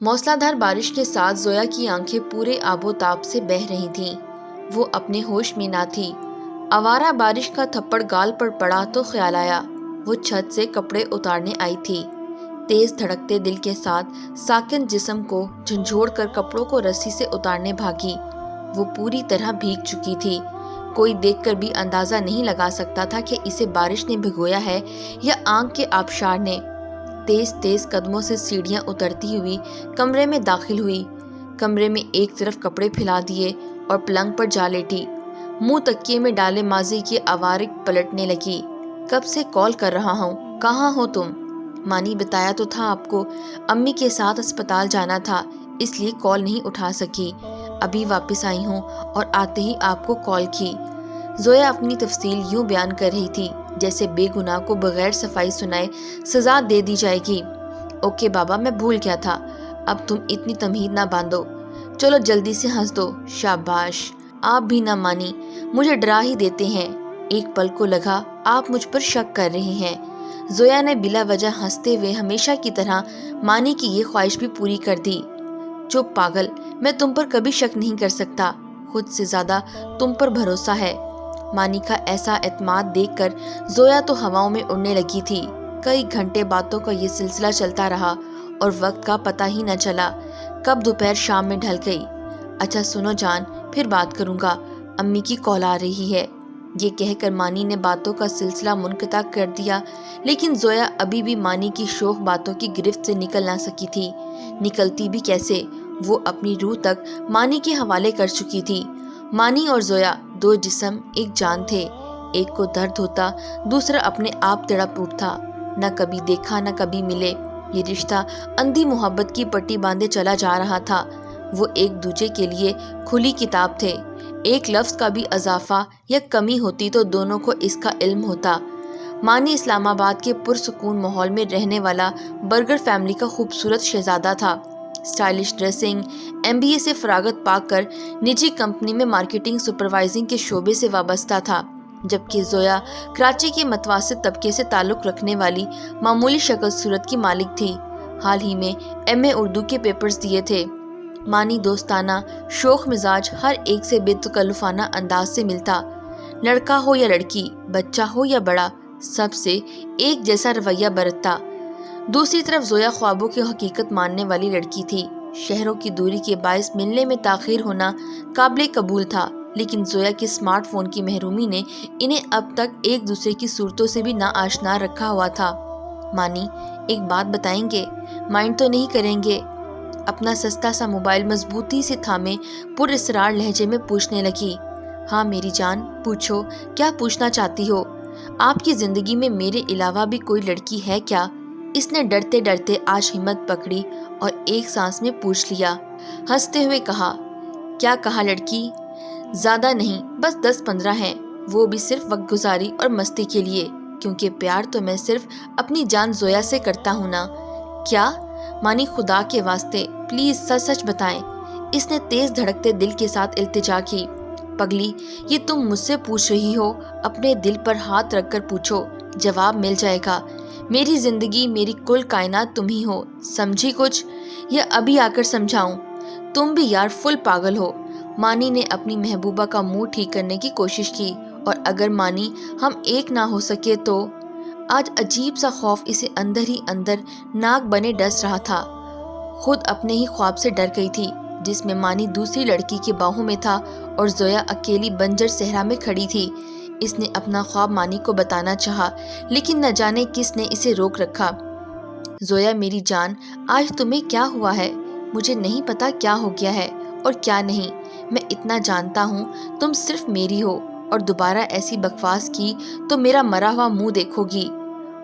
موسلا دھار بارش کے ساتھ زویا کی آنکھیں پورے آب و تاب سے بہہ رہی تھیں۔ وہ اپنے ہوش میں نہ تھی۔ آوارہ بارش کا تھپڑ گال پر پڑا تو خیال آیا وہ چھت سے کپڑے اتارنے آئی تھی۔ تیز دھڑکتے دل کے ساتھ ساکن جسم کو جھنجھوڑ کر کپڑوں کو رسی سے اتارنے بھاگی۔ وہ پوری طرح بھیگ چکی تھی۔ کوئی دیکھ کر بھی اندازہ نہیں لگا سکتا تھا کہ اسے بارش نے بھگویا ہے یا آنکھ کے آبشار نے۔ تیز تیز قدموں سے سیڑھیاں اترتی ہوئی کمرے میں داخل ہوئی۔ کمرے میں ایک طرف کپڑے پھیلا دیے اور پلنگ پر جا لیٹی۔ منہ تکیے میں ڈالے ماضی کی عوارض پلٹنے لگی۔ کب سے کال کر رہا ہوں، کہاں ہو تم؟ مانی بتایا تو تھا آپ کو، امی کے ساتھ اسپتال جانا تھا اس لیے کال نہیں اٹھا سکی۔ ابھی واپس آئی ہوں اور آتے ہی آپ کو کال کی۔ زویا اپنی تفصیل یوں بیان کر رہی تھی جیسے بے گناہ کو بغیر صفائی سنائے سزا دے دی جائے گی۔ اوکے بابا، میں بھول گیا تھا، اب تم اتنی تمہید نہ باندھو، چلو جلدی سے ہنس دو۔ شاباش، آپ بھی نہ مانی، مجھے ڈرا ہی دیتے ہیں۔ ایک پل کو لگا آپ مجھ پر شک کر رہے ہیں۔ زویا نے بلا وجہ ہنستے ہوئے ہمیشہ کی طرح مانی کی یہ خواہش بھی پوری کر دی۔ چپ پاگل، میں تم پر کبھی شک نہیں کر سکتا، خود سے زیادہ تم پر بھروسہ ہے۔ مانی کا ایسا اعتماد دیکھ کر زویا تو ہواؤں میں اڑنے لگی تھی۔ کئی گھنٹے باتوں کا یہ سلسلہ چلتا رہا اور وقت کا پتہ ہی نہ چلا کب دوپہر شام میں ڈھل گئی۔ اچھا سنو جان، پھر بات کروں گا، امی کی کال آ رہی ہے۔ یہ کہہ کر مانی نے باتوں کا سلسلہ منقطع کر دیا، لیکن زویا ابھی بھی مانی کی شوخ باتوں کی گرفت سے نکل نہ سکی تھی۔ نکلتی بھی کیسے، وہ اپنی روح تک مانی کے حوالے کر چکی تھی۔ مانی اور زویا دو جسم ایک جان تھے، ایک کو درد ہوتا دوسرا اپنے آپ تڑپ اٹھتا۔ نہ کبھی دیکھا نہ کبھی ملے، یہ رشتہ اندھی محبت کی پٹی باندھے چلا جا رہا تھا۔ وہ ایک دوسرے کے لیے کھلی کتاب تھے، ایک لفظ کا بھی اضافہ یا کمی ہوتی تو دونوں کو اس کا علم ہوتا۔ مانی اسلام آباد کے پرسکون ماحول میں رہنے والا برگر فیملی کا خوبصورت شہزادہ تھا۔ سٹائلش ڈریسنگ، MBA سے فراغت پا کر نجی کمپنی میں مارکیٹنگ سپروائزنگ کے شعبے سے وابستہ تھا، جبکہ زویا کراچی کے متوسط طبقے سے تعلق رکھنے والی معمولی شکل صورت کی مالک تھی۔ حال ہی میں MA اردو کے پیپرز دیے تھے۔ مانی دوستانہ، شوخ مزاج، ہر ایک سے بے تکلفانہ انداز سے ملتا۔ لڑکا ہو یا لڑکی، بچہ ہو یا بڑا، سب سے ایک جیسا رویہ برتتا۔ دوسری طرف زویا خوابوں کی حقیقت ماننے والی لڑکی تھی۔ شہروں کی دوری کے باعث ملنے میں تاخیر ہونا قابل قبول تھا، لیکن زویا کے اسمارٹ فون کی محرومی نے انہیں اب تک ایک دوسرے کی صورتوں سے بھی نا آشنا رکھا ہوا تھا۔ مانی، ایک بات بتائیں گے؟ مائنڈ تو نہیں کریں گے؟ اپنا سستا سا موبائل مضبوطی سے تھامے پر اسرار لہجے میں پوچھنے لگی۔ ہاں میری جان، پوچھو، کیا پوچھنا چاہتی ہو؟ آپ کی زندگی میں میرے علاوہ بھی کوئی لڑکی ہے کیا؟ اس نے ڈرتے ڈرتے آج ہمت پکڑی اور ایک سانس میں پوچھ لیا۔ ہنستے ہوئے کہا، کیا کہا لڑکی؟ زیادہ نہیں، بس 10-15 ہیں، وہ بھی صرف وقت گزاری اور مستی کے لیے، کیونکہ پیار تو میں صرف اپنی جان زویا سے کرتا ہوں نا۔ کیا؟ مانی، خدا کے واسطے پلیز سچ سچ بتائیں۔ اس نے تیز دھڑکتے دل کے ساتھ التجا کی۔ پگلی، یہ تم مجھ سے پوچھ رہی ہو، اپنے دل پر ہاتھ رکھ کر پوچھو، جواب مل جائے گا۔ میری زندگی، میری کل کائنات تم ہی ہو، سمجھی کچھ؟ یا ابھی آ کر سمجھاؤں؟ تم بھی یار فل پاگل ہو۔ مانی نے اپنی محبوبہ کا منہ ٹھیک کرنے کی کوشش کی، اور اگر مانی ہم ایک نہ ہو سکے تو؟ آج عجیب سا خوف اسے اندر ہی اندر ناک بنے ڈس رہا تھا۔ خود اپنے ہی خواب سے ڈر گئی تھی جس میں مانی دوسری لڑکی کی باہوں میں تھا اور زویا اکیلی بنجر صحرا میں کھڑی تھی۔ اس نے اپنا خواب مانی کو بتانا چاہا، لیکن نہ جانے کس نے اسے روک رکھا۔ زویا میری جان، آج تمہیں کیا ہوا ہے؟ مجھے نہیں پتا کیا ہو گیا ہے اور کیا نہیں، میں اتنا جانتا ہوں تم صرف میری ہو، اور دوبارہ ایسی بکواس کی تو میرا مرا ہوا منہ دیکھو گی۔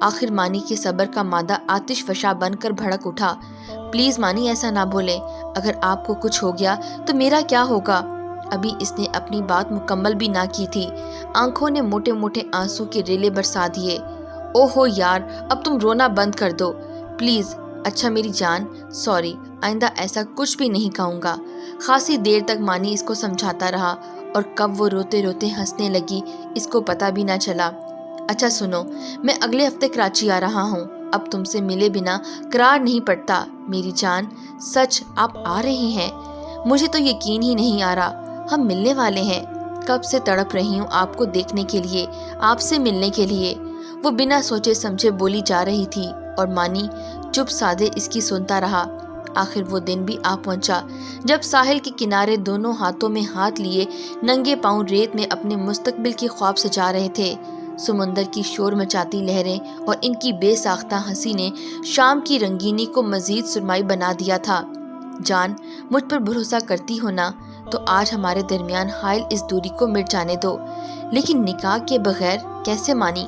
آخر مانی کے صبر کا مادہ آتش فشاں بن کر بھڑک اٹھا۔ پلیز مانی، ایسا نہ بولیں، اگر آپ کو کچھ ہو گیا تو میرا کیا ہوگا؟ ابھی اس نے اپنی بات مکمل بھی نہ کی تھی، آنکھوں نے موٹے موٹے آنسو کے ریلے برسا دیے۔ او ہو یار، اب تم رونا بند کر دو پلیز۔ اچھا میری جان، سوری، آئندہ ایسا کچھ بھی نہیں کہوں گا۔ خاصی دیر تک مانی اس کو سمجھاتا رہا، اور کب وہ روتے روتے ہنسنے لگی اس کو پتہ بھی نہ چلا۔ اچھا سنو، میں اگلے ہفتے کراچی آ رہا ہوں، اب تم سے ملے بنا قرار نہیں پڑتا میری جان۔ سچ آپ آ رہے ہیں؟ مجھے تو یقین ہی نہیں آ رہا، ہم ملنے والے ہیں۔ کب سے تڑپ رہی ہوں آپ کو دیکھنے کے لیے، آپ سے ملنے کے لیے، وہ بنا سوچے سمجھے بولی جا رہی تھی اور مانی چپ سادے اس کی سنتا رہا۔ آخر وہ دن بھی آ پہنچا جب ساحل کے کنارے دونوں ہاتھوں میں ہاتھ لیے ننگے پاؤں ریت میں اپنے مستقبل کے خواب سجا رہے تھے۔ سمندر کی شور مچاتی لہریں اور ان کی بے ساختہ ہنسی نے شام کی رنگینی کو مزید سرمائی بنا دیا تھا۔ جان، مجھ پر بھروسہ کرتی ہو نا؟ تو آج ہمارے درمیان حائل اس دوری کو مٹ جانے دو۔ لیکن نکاح کے بغیر کیسے مانی؟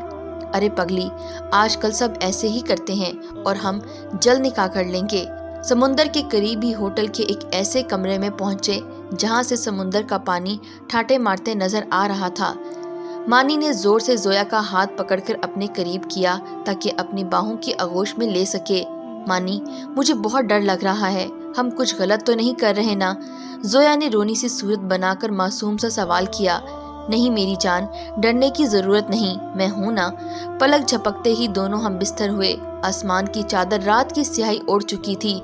ارے پگلی، آج کل سب ایسے ہی کرتے ہیں اور ہم جلد نکاح کر لیں گے۔ سمندر کے قریب ہی ہوٹل کے ایک ایسے کمرے میں پہنچے جہاں سے سمندر کا پانی ٹھاٹے مارتے نظر آ رہا تھا۔ مانی نے زور سے زویا کا ہاتھ پکڑ کر اپنے قریب کیا تاکہ اپنی باہوں کی آغوش میں لے سکے۔ مانی، مجھے بہت ڈر لگ رہا ہے، ہم کچھ غلط تو نہیں کر رہے نا؟ زویا نے رونی سی صورت بنا کر معصوم سا سوال کیا۔ نہیں میری جان، ڈرنے کی ضرورت نہیں، میں ہوں نا۔ پلک جھپکتے ہی دونوں ہم بستر ہوئے۔ آسمان کی چادر رات کی سیاہی اوڑھ چکی تھی۔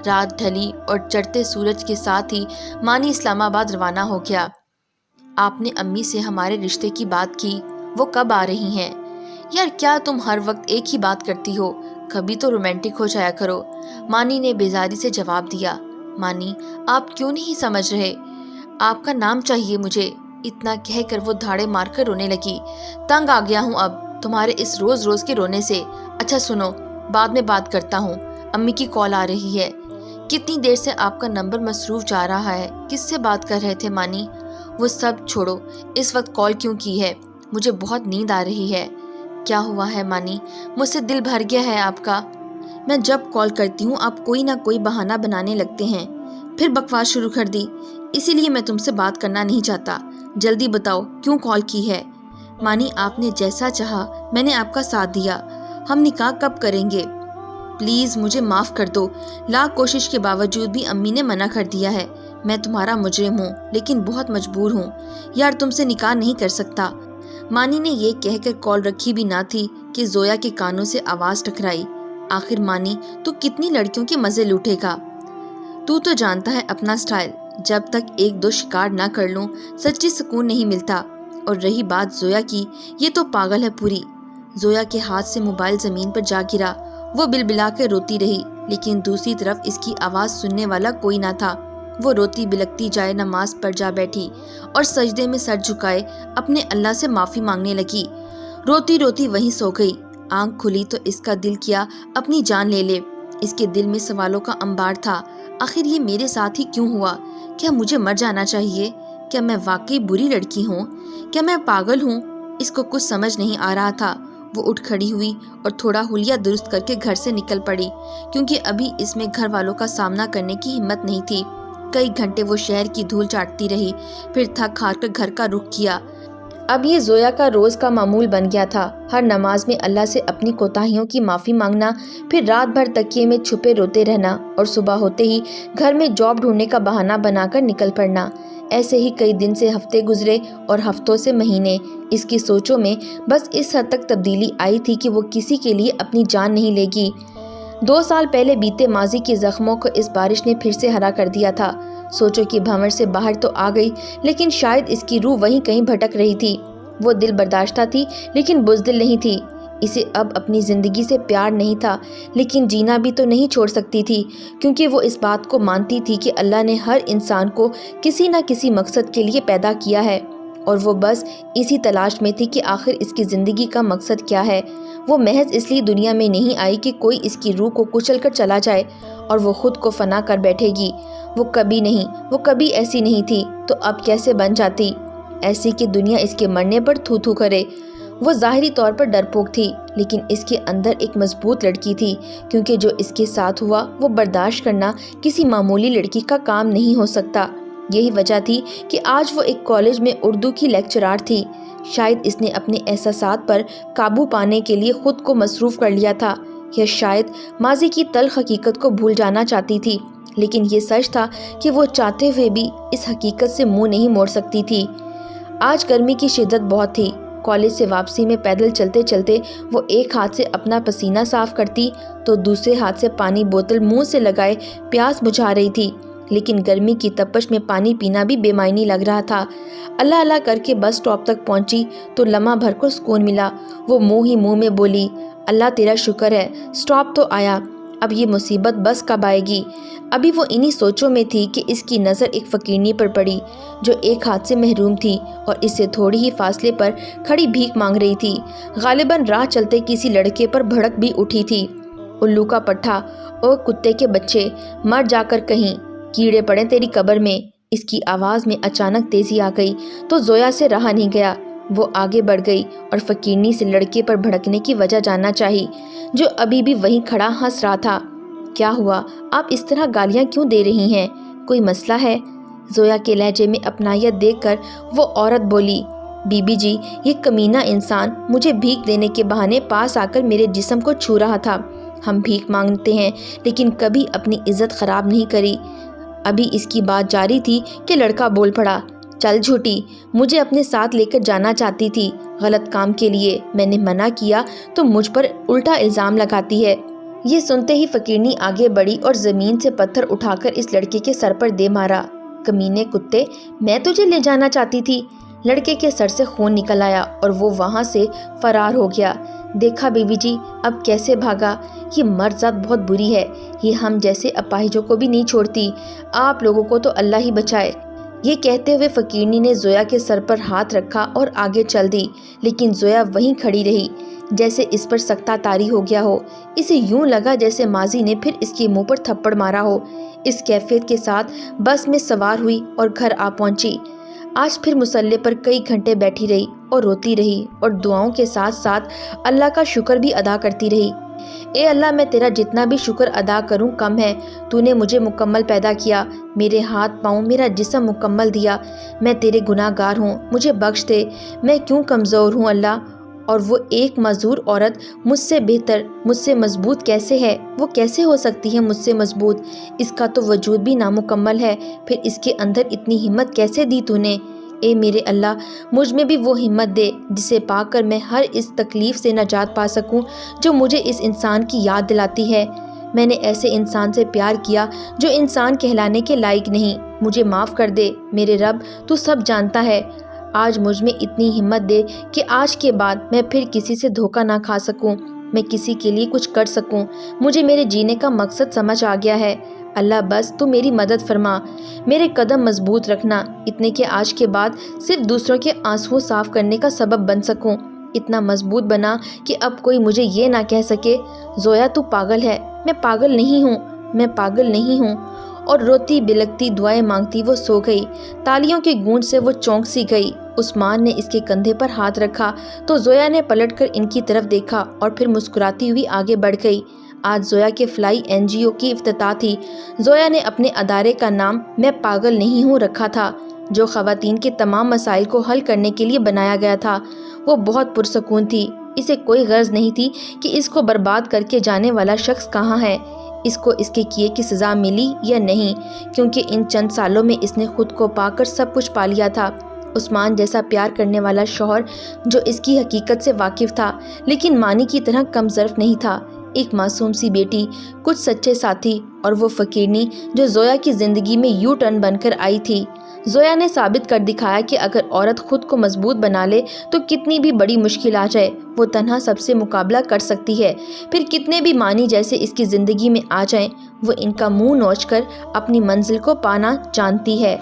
رات ڈھلی اور چڑھتے سورج کے ساتھ ہی مانی اسلام آباد روانہ ہو گیا۔ آپ نے امی سے ہمارے رشتے کی بات کی؟ وہ کب آ رہی ہیں؟ یار کیا تم ہر وقت ایک ہی بات کرتی ہو؟ کبھی تو رومانٹک ہو جایا کرو، مانی نے بیزاری سے جواب دیا۔ مانی، آپ کیوں نہیں سمجھ رہے؟ آپ کا نام چاہیے مجھے، اتنا کہہ کر وہ دھاڑے مار کر رونے لگی۔ تنگ آ گیا ہوں اب تمہارے اس روز روز کے رونے سے۔ اچھا سنو، بعد میں بات کرتا ہوں، امی کی کال آ رہی ہے۔ کتنی دیر سے آپ کا نمبر مصروف جا رہا ہے، کس سے بات کر رہے تھے مانی؟ وہ سب چھوڑو، اس وقت کال کیوں کی ہے؟ مجھے بہت نیند آ رہی ہے۔ کیا ہوا ہے مانی؟ مجھ سے دل بھر گیا ہے آپ کا۔ میں جب کال کرتی ہوں آپ کوئی نہ کوئی بہانہ بنانے لگتے ہیں، پھر بکواس شروع کر دی، اسی لیے میں تم سے بات کرنا نہیں چاہتا۔ جلدی بتاؤ کیوں کال کی ہے؟ مانی، آپ نے جیسا چاہا میں نے آپ کا ساتھ دیا، ہم نکاح کب کریں گے؟ پلیز مجھے معاف کر دو، لاکھ کوشش کے باوجود بھی امی نے منع کر دیا ہے۔ میں تمہارا مجرم ہوں لیکن بہت مجبور ہوں، یار تم سے نکاح نہیں کر سکتا۔ مانی نے یہ کہہ کر کال رکھی بھی نہ تھی کہ زویا کے کانوں سے آواز ٹکرائی۔ آخر مانی، تو کتنی لڑکیوں کے مزے لوٹے گا؟ تو جانتا ہے اپنا سٹائل، جب تک ایک دو شکار نہ کر لوں سچی سکون نہیں ملتا۔ اور رہی بات زویا کی، یہ تو پاگل ہے پوری۔ زویا کے ہاتھ سے موبائل زمین پر جا گرا، وہ بلبلا کے روتی رہی، لیکن دوسری طرف اس کی آواز سننے والا کوئی نہ تھا۔ وہ روتی بلکتی جائے نماز پر جا بیٹھی اور سجدے میں سر جھکائے اپنے اللہ سے معافی مانگنے لگی۔ روتی روتی وہیں سو گئی۔ آنکھ کھلی تو اس کا دل کیا اپنی جان لے لے۔ اس کے دل میں سوالوں کا انبار تھا۔ آخر یہ میرے ساتھ ہی کیوں ہوا؟ کیا مجھے مر جانا چاہیے؟ کیا میں واقعی بری لڑکی ہوں؟ کیا میں پاگل ہوں؟ اس کو کچھ سمجھ نہیں آ رہا تھا۔ وہ اٹھ کھڑی ہوئی اور تھوڑا حلیہ درست کر کے گھر سے نکل پڑی، کیونکہ ابھی اس میں گھر والوں کا سامنا کرنے کی ہمت نہیں تھی۔ کئی گھنٹے وہ شہر کی دھول چاٹتی رہی، پھر تھک ہار کر گھر کا رخ کیا۔ اب یہ زویا کا روز کا معمول بن گیا تھا، ہر نماز میں اللہ سے اپنی کوتاہیوں کی معافی مانگنا، پھر رات بھر تکیے میں چھپے روتے رہنا اور صبح ہوتے ہی گھر میں جاب ڈھونڈنے کا بہانہ بنا کر نکل پڑنا۔ ایسے ہی کئی دن سے ہفتے گزرے اور ہفتوں سے مہینے۔ اس کی سوچوں میں بس اس حد تک تبدیلی آئی تھی کہ وہ کسی کے لیے اپنی جان نہیں لے گی۔ 2 سال پہلے بیتے ماضی کے زخموں کو اس بارش نے پھر سے ہرا کر دیا تھا۔ سوچوں کی بھنور سے باہر تو آ گئی، لیکن شاید اس کی روح وہیں کہیں بھٹک رہی تھی۔ وہ دل برداشتہ تھی لیکن بزدل نہیں تھی۔ اسے اب اپنی زندگی سے پیار نہیں تھا، لیکن جینا بھی تو نہیں چھوڑ سکتی تھی، کیونکہ وہ اس بات کو مانتی تھی کہ اللہ نے ہر انسان کو کسی نہ کسی مقصد کے لیے پیدا کیا ہے، اور وہ بس اسی تلاش میں تھی کہ آخر اس کی زندگی کا مقصد کیا ہے۔ وہ محض اس لیے دنیا میں نہیں آئی کہ کوئی اس کی روح کو کچل کر چلا جائے اور وہ خود کو فنا کر بیٹھے گی۔ وہ کبھی ایسی نہیں تھی، تو اب کیسے بن جاتی؟ ایسی کہ دنیا اس کے مرنے پر تھو تھو کرے۔ وہ ظاہری طور پر ڈرپوک تھی، لیکن اس کے اندر ایک مضبوط لڑکی تھی، کیونکہ جو اس کے ساتھ ہوا وہ برداشت کرنا کسی معمولی لڑکی کا کام نہیں ہو سکتا۔ یہی وجہ تھی کہ آج وہ ایک کالج میں اردو کی لیکچرار تھی۔ شاید اس نے اپنے احساسات پر قابو پانے کے لیے خود کو مصروف کر لیا تھا، یا شاید ماضی کی تلخ حقیقت کو بھول جانا چاہتی تھی، لیکن یہ سچ تھا کہ وہ چاہتے ہوئے بھی اس حقیقت سے منہ نہیں موڑ سکتی تھی۔ آج گرمی کی شدت بہت تھی، کالج سے واپسی میں پیدل چلتے چلتے وہ ایک ہاتھ سے اپنا پسینہ صاف کرتی تو دوسرے ہاتھ سے پانی بوتل منہ سے لگائے پیاس بجھا رہی تھی، لیکن گرمی کی تپش میں پانی پینا بھی بے معنی لگ رہا تھا۔ اللہ اللہ کر کے بس اسٹاپ تک پہنچی تو لمحہ بھر کو سکون ملا۔ وہ منہ ہی منہ میں بولی، اللہ تیرا شکر ہے، اسٹاپ تو آیا، اب یہ مصیبت بس کب آئے گی؟ ابھی وہ انہی سوچوں میں تھی کہ اس کی نظر ایک فقیرنی پر پڑی جو ایک ہاتھ سے محروم تھی اور اس سے تھوڑی ہی فاصلے پر کھڑی بھیک مانگ رہی تھی۔ غالباً راہ چلتے کسی لڑکے پر بھڑک بھی اٹھی تھی۔ الو کا پٹھا، او کتے کے بچے، مر جا کر کہیں، کیڑے پڑے تیری قبر میں۔ اس کی آواز میں اچانک تیزی آ گئی تو زویا سے رہا نہیں گیا۔ وہ آگے بڑھ گئی اور فقیرنی سے لڑکے پر بھڑکنے کی وجہ جاننا چاہی، جو ابھی بھی وہیں کھڑا ہنس رہا تھا۔ کیا ہوا؟ آپ اس طرح گالیاں کیوں دے رہی ہیں؟ کوئی مسئلہ ہے؟ زویا کے لہجے میں اپنائیت دیکھ کر وہ عورت بولی، بی بی جی، یہ کمینہ انسان مجھے بھیک دینے کے بہانے پاس آ کر میرے جسم کو چھو رہا تھا۔ ہم بھیک مانگتے ہیں لیکن کبھی اپنی عزت خراب نہیں کری۔ ابھی اس کی بات جاری تھی کہ لڑکا بول پڑا، چل جھوٹی، مجھے اپنے ساتھ لے کر جانا چاہتی تھی غلط کام کے لیے، میں نے منع کیا تو مجھ پر الٹا الزام لگاتی ہے۔ یہ سنتے ہی فقیرنی آگے بڑھی اور زمین سے پتھر اٹھا کر اس لڑکے کے سر پر دے مارا۔ کمینے کتے، میں تجھے لے جانا چاہتی تھی۔ لڑکے کے سر سے خون نکل آیا اور وہ وہاں سے فرار ہو گیا۔ دیکھا بی بی جی اب کیسے بھاگا؟ یہ مرد ذات بہت بری ہے، یہ ہم جیسے اپاہجوں کو بھی نہیں چھوڑتی، آپ لوگوں کو تو اللہ ہی بچائے۔ یہ کہتے ہوئے فقیرنی نے زویا کے سر پر ہاتھ رکھا اور آگے چل دی، لیکن زویا وہیں کھڑی رہی جیسے اس پر سکتہ طاری ہو گیا ہو۔ اسے یوں لگا جیسے ماضی نے پھر اس کے منہ پر تھپڑ مارا ہو۔ اس کیفیت کے ساتھ بس میں سوار ہوئی اور گھر آ پہنچی۔ آج پھر مصلے پر کئی گھنٹے بیٹھی رہی اور روتی رہی اور دعاؤں کے ساتھ ساتھ اللہ کا شکر بھی ادا کرتی رہی۔ اے اللہ، میں تیرا جتنا بھی شکر ادا کروں کم ہے، تو نے مجھے مکمل پیدا کیا، میرے ہاتھ پاؤں میرا جسم مکمل دیا، میں تیرے گناہ گار ہوں، مجھے بخش دے، میں کیوں کمزور ہوں اللہ۔ اور وہ ایک معذور عورت مجھ سے بہتر، مجھ سے مضبوط کیسے ہے؟ وہ کیسے ہو سکتی ہے مجھ سے مضبوط؟ اس کا تو وجود بھی نامکمل ہے، پھر اس کے اندر اتنی ہمت کیسے دی تو نے؟ اے میرے اللہ، مجھ میں بھی وہ ہمت دے جسے پا کر میں ہر اس تکلیف سے نجات پا سکوں جو مجھے اس انسان کی یاد دلاتی ہے۔ میں نے ایسے انسان سے پیار کیا جو انسان کہلانے کے لائق نہیں، مجھے معاف کر دے میرے رب، تو سب جانتا ہے۔ آج مجھ میں اتنی ہمت دے کہ آج کے بعد میں پھر کسی سے دھوکہ نہ کھا سکوں، میں کسی کے لیے کچھ کر سکوں۔ مجھے میرے جینے کا مقصد سمجھ آ گیا ہے۔ اللہ بس تو میری مدد فرما، میرے قدم مضبوط رکھنا، اتنے کہ آج کے بعد صرف دوسروں کے آنسو صاف کرنے کا سبب بن سکوں، اتنا مضبوط بنا کہ اب کوئی مجھے یہ نہ کہہ سکے، زویا تو پاگل ہے۔ میں پاگل نہیں ہوں، میں پاگل نہیں ہوں۔ اور روتی بلکتی دعائیں مانگتی وہ سو گئی۔ تالیوں کی گونج سے وہ چونک سی گئی۔ عثمان نے اس کے کندھے پر ہاتھ رکھا تو زویا نے پلٹ کر ان کی طرف دیکھا اور پھر مسکراتی ہوئی آگے بڑھ گئی۔ آج زویا کے فلائی NGO کی افتتاح تھی۔ زویا نے اپنے ادارے کا نام میں پاگل نہیں ہوں رکھا تھا، جو خواتین کے تمام مسائل کو حل کرنے کے لیے بنایا گیا تھا۔ وہ بہت پرسکون تھی، اسے کوئی غرض نہیں تھی کہ اس کو برباد کر کے جانے والا شخص کہاں ہے، اس کو اس کے کیے کی سزا ملی یا نہیں، کیونکہ ان چند سالوں میں اس نے خود کو پا کر سب کچھ پا لیا تھا۔ عثمان جیسا پیار کرنے والا شوہر جو اس کی حقیقت سے واقف تھا لیکن مانی کی طرح کم ظرف نہیں تھا، ایک معصوم سی بیٹی، کچھ سچے ساتھی، اور وہ فقیرنی جو زویا کی زندگی میں یو ٹرن بن کر آئی تھی۔ زویا نے ثابت کر دکھایا کہ اگر عورت خود کو مضبوط بنا لے تو کتنی بھی بڑی مشکل آ جائے وہ تنہا سب سے مقابلہ کر سکتی ہے، پھر کتنے بھی معنی جیسے اس کی زندگی میں آ جائیں وہ ان کا منہ نوچ کر اپنی منزل کو پانا جانتی ہے۔